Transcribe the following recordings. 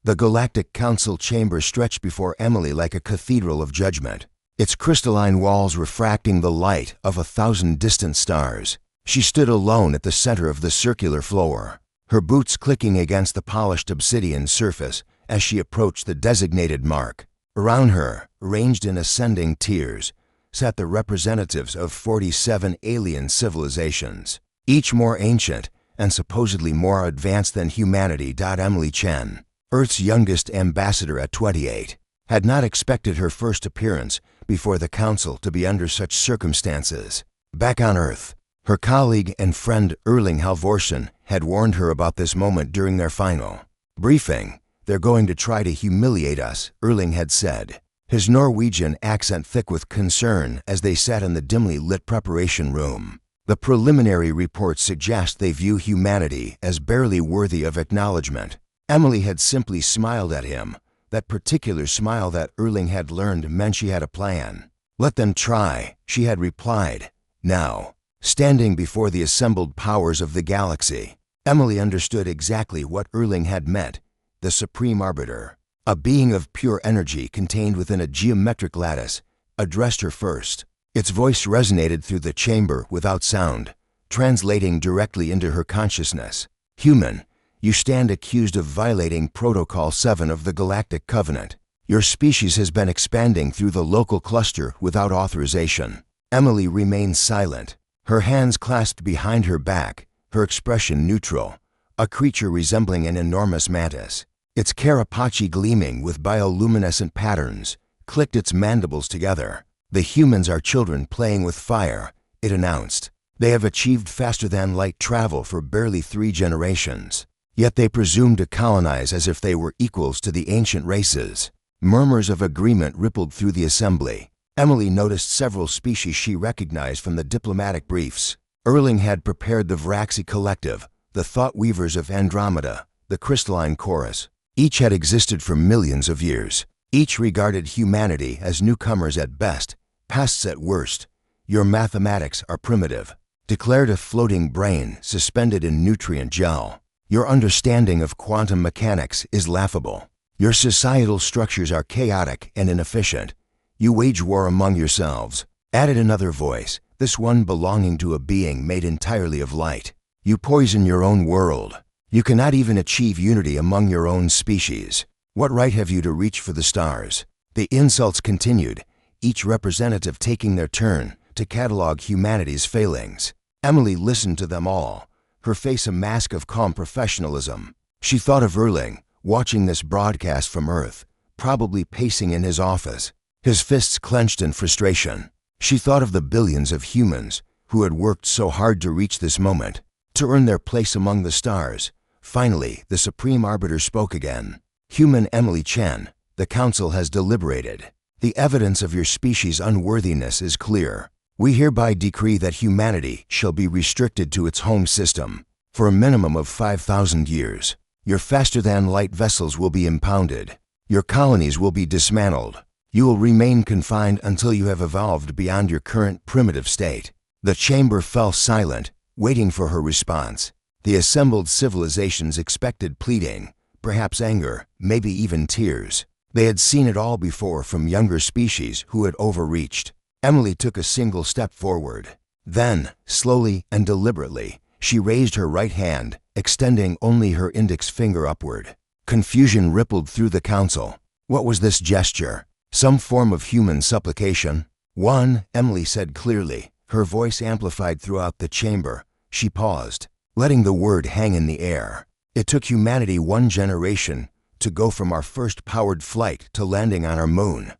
The Galactic Council chamber stretched before Emily like a cathedral of judgment, its crystalline walls refracting the light of 1,000 distant stars. She stood alone at the center of the circular floor, her boots clicking against the polished obsidian surface as she approached the designated mark. Around her, arranged in ascending tiers, sat the representatives of 47 alien civilizations, each more ancient and supposedly more advanced than humanity. Emily Chen, Earth's youngest ambassador at 28, had not expected her first appearance before the Council to be under such circumstances. Back on Earth, her colleague and friend Erling Halvorsen had warned her about this moment during their final briefing. "They're going to try to humiliate us," Erling had said, his Norwegian accent thick with concern as they sat in the dimly lit preparation room. "The preliminary reports suggest they view humanity as barely worthy of acknowledgement." Emily had simply smiled at him, that particular smile that Erling had learned meant she had a plan. "Let them try," she had replied. Now, standing before the assembled powers of the galaxy, Emily understood exactly what Erling had meant. The Supreme Arbiter, a being of pure energy contained within a geometric lattice, addressed her first. Its voice resonated through the chamber without sound, translating directly into her consciousness. "Human, you stand accused of violating Protocol 7 of the Galactic Covenant. Your species has been expanding through the local cluster without authorization." Emily remained silent, her hands clasped behind her back, her expression neutral. A creature resembling an enormous mantis, its carapace gleaming with bioluminescent patterns, clicked its mandibles together. "The humans are children playing with fire," it announced. "They have achieved faster-than-light travel for barely 3 generations. Yet they presume to colonize as if they were equals to the ancient races." Murmurs of agreement rippled through the assembly. Emily noticed several species she recognized from the diplomatic briefs. Erling had prepared the Vraxi Collective, the Thought Weavers of Andromeda, the Crystalline Chorus. Each had existed for millions of years. Each regarded humanity as newcomers at best, pests at worst. "Your mathematics are primitive," declared a floating brain suspended in nutrient gel. "Your understanding of quantum mechanics is laughable. Your societal structures are chaotic and inefficient. You wage war among yourselves," added another voice, this one belonging to a being made entirely of light. "You poison your own world. You cannot even achieve unity among your own species. What right have you to reach for the stars?" The insults continued, each representative taking their turn to catalog humanity's failings. Emily listened to them all, her face a mask of calm professionalism. She thought of Erling, watching this broadcast from Earth, probably pacing in his office, his fists clenched in frustration. She thought of the billions of humans who had worked so hard to reach this moment, to earn their place among the stars. Finally, the Supreme Arbiter spoke again. "Human Emily Chen, the Council has deliberated. The evidence of your species' unworthiness is clear. We hereby decree that humanity shall be restricted to its home system for a minimum of 5,000 years. Your faster-than-light vessels will be impounded. Your colonies will be dismantled. You will remain confined until you have evolved beyond your current primitive state." The chamber fell silent, waiting for her response. The assembled civilizations expected pleading, perhaps anger, maybe even tears. They had seen it all before from younger species who had overreached. Emily took a single step forward. Then, slowly and deliberately, she raised her right hand, extending only her index finger upward. Confusion rippled through the council. What was this gesture? Some form of human supplication? "One," Emily said clearly, her voice amplified throughout the chamber. She paused, letting the word hang in the air. "It took humanity 1 generation to go from our first powered flight to landing on our moon.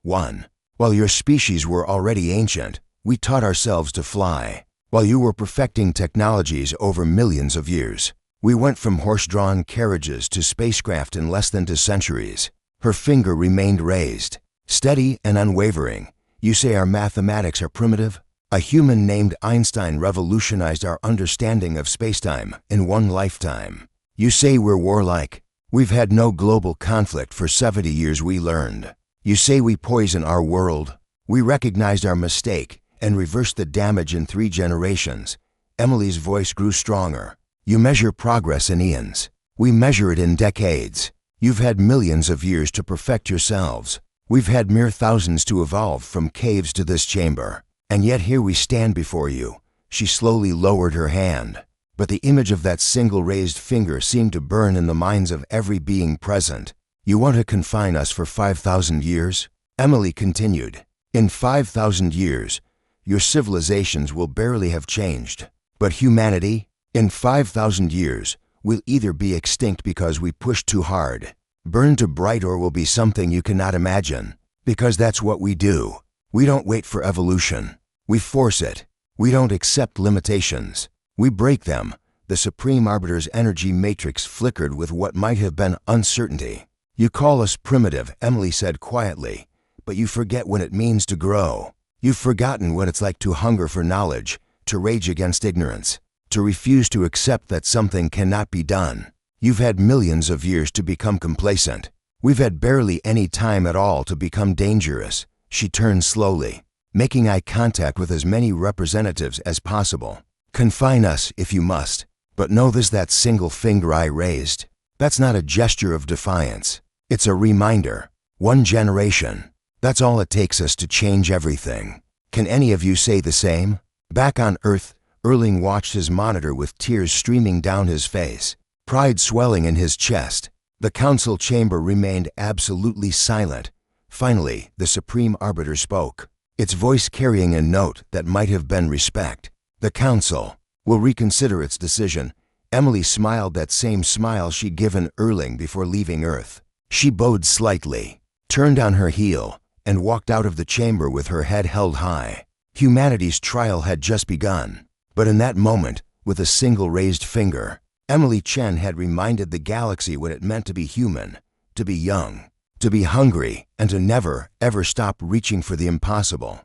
1. While your species were already ancient, we taught ourselves to fly. While you were perfecting technologies over millions of years, we went from horse-drawn carriages to spacecraft in less than 2 centuries." Her finger remained raised, steady and unwavering. "You say our mathematics are primitive? A human named Einstein revolutionized our understanding of spacetime in 1 lifetime. You say we're warlike? We've had no global conflict for 70 years, we learned. You say we poison our world? We recognized our mistake and reversed the damage in 3 generations. Emily's voice grew stronger. You measure progress in eons. We measure it in decades. You've had millions of years to perfect yourselves. We've had mere thousands to evolve from caves to this chamber. And yet here we stand before you." She slowly lowered her hand, but the image of that single raised finger seemed to burn in the minds of every being present. "You want to confine us for 5,000 years?" Emily continued. "In 5,000 years, your civilizations will barely have changed. But humanity, in 5,000 years, will either be extinct because we push too hard, burn to bright, or will be something you cannot imagine. Because that's what we do. We don't wait for evolution. We force it. We don't accept limitations. We break them." The Supreme Arbiter's energy matrix flickered with what might have been uncertainty. "You call us primitive," Emily said quietly, "but you forget what it means to grow. You've forgotten what it's like to hunger for knowledge, to rage against ignorance, to refuse to accept that something cannot be done. You've had millions of years to become complacent. We've had barely any time at all to become dangerous." She turned slowly, making eye contact with as many representatives as possible. "Confine us if you must, but know this: that single finger I raised, that's not a gesture of defiance. It's a reminder. One generation. That's all it takes us to change everything. Can any of you say the same?" Back on Earth, Erling watched his monitor with tears streaming down his face, pride swelling in his chest. The council chamber remained absolutely silent. Finally, the Supreme Arbiter spoke, its voice carrying a note that might have been respect. "The council will reconsider its decision." Emily smiled that same smile she'd given Erling before leaving Earth. She bowed slightly, turned on her heel, and walked out of the chamber with her head held high. Humanity's trial had just begun. But in that moment, with a single raised finger, Emily Chen had reminded the galaxy what it meant to be human, to be young, to be hungry, and to never, ever stop reaching for the impossible.